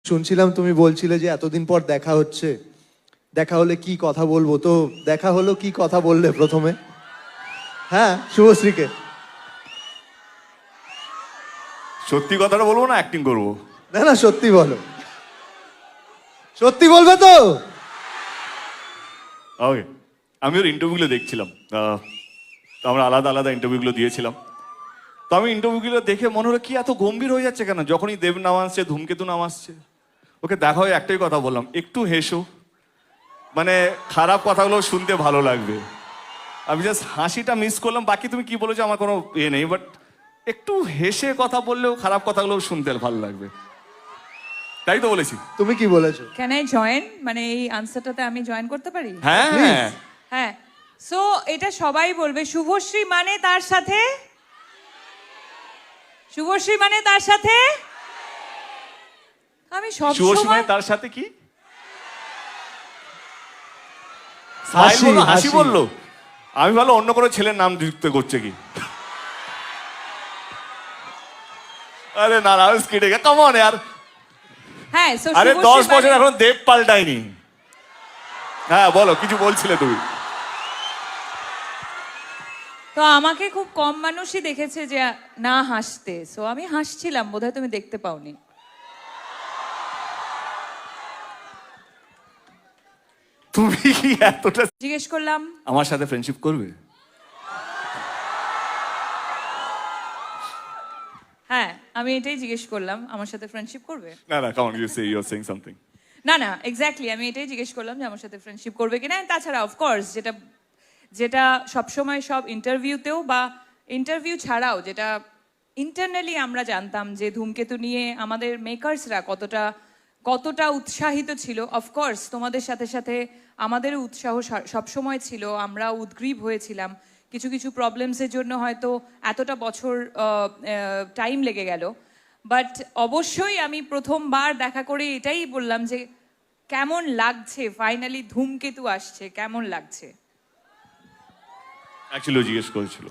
শুনছিলাম তুমি বলছিলে যে এতদিন পর দেখা হচ্ছে, দেখা হলে কি কথা বলবো, তো দেখা হলো, কি কথা বললে প্রথমে? হ্যাঁ, শুভশ্রীকে। সত্যি কথাটা বলবো না অ্যাক্টিং করবো? না না, সত্যি বলো, সত্যি বলবে তো? ওকে, আমি ওর ইন্টারভিউগুলো দেখছিলাম। তো আমরা আলাদা আলাদা ইন্টারভিউগুলো দিয়েছিলাম। তো আমি ইন্টারভিউগুলো দেখে মনে হলো কি এত গম্ভীর হয়ে যাচ্ছে কেন, যখনই দেব নাম আসছে, ধূমকেতু নাম আসছে। ওকে দেখা হয়ে একটাই কথা বললাম, একটু হেসো, মানে খারাপ কথাগুলো শুনতে ভালো লাগবে। আমি জাস্ট হাসিটা মিস করলাম, বাকি তুমি কি বলেছো আমার কোনো ইয়ে নেই, বাট একটু হেসে কথা বললেও খারাপ কথাগুলো শুনতে ভালো লাগবে, তাই তো বলেছি। তুমি কি বলেছো? ক্যান আই জয়েন, মানে এই আনসারটাতে আমি জয়েন করতে পারি? হ্যাঁ Please. হ্যাঁ। সো এটা সবাই বলবে, শুভশ্রী মানে তার সাথে, শুভশ্রী মানে তার সাথে। আমি সব শুভশ্রী সময় তার সাথে কি স্মাইল হাসি, বললো, হাসি হাসি। বললো। আমি ভালো অন্য কোনো ছেলের নাম যুক্ত করছে কি। আরে না না, স্কিটে কাম অন यार। হ্যাঁ, সো আরে 10 বছর এখন দেব পাল্টায়নি। হ্যাঁ বলো, কিছু বলছিলে তুমি। তো আমাকে খুব কম মানুষই দেখেছে যে না হাসতে, সো আমি হাসছিলাম, বোধহয় তুমি দেখতে পাওনি। তুমি কি এতটা জিজ্ঞেস করলাম আমার সাথে ফ্রেন্ডশিপ করবে? হ্যাঁ, আমি এটাই জিজ্ঞেস করলাম, আমার সাথে ফ্রেন্ডশিপ করবে? না না, come on, you say you are saying something. না না, এক্স্যাক্টলি আমি এটাই জিজ্ঞেস করলাম যে আমার সাথে ফ্রেন্ডশিপ করবে কিনা। তাছাড়া অফকোর্স যেটা যেটা সবসময় সব ইন্টারভিউতেও বা ইন্টারভিউ ছাড়াও যেটা ইন্টারনালি আমরা জানতাম যে ধূমকেতু নিয়ে আমাদের মেকার্সরা কতটা কতটা উৎসাহিত ছিল। অফকোর্স তোমাদের সাথে সাথে আমাদেরও উৎসাহ সবসময় ছিল, আমরা উদ্গ্রীব হয়েছিলাম। কিছু কিছু প্রবলেমসের জন্য হয়তো এতটা বছর টাইম লেগে গেল, বাট অবশ্যই আমি প্রথমবার দেখা করে এটাই বললাম যে কেমন লাগছে, ফাইনালি ধূমকেতু আসছে, কেমন লাগছে। অ্যাকচুয়ালি জিজ্ঞেস করেছিল।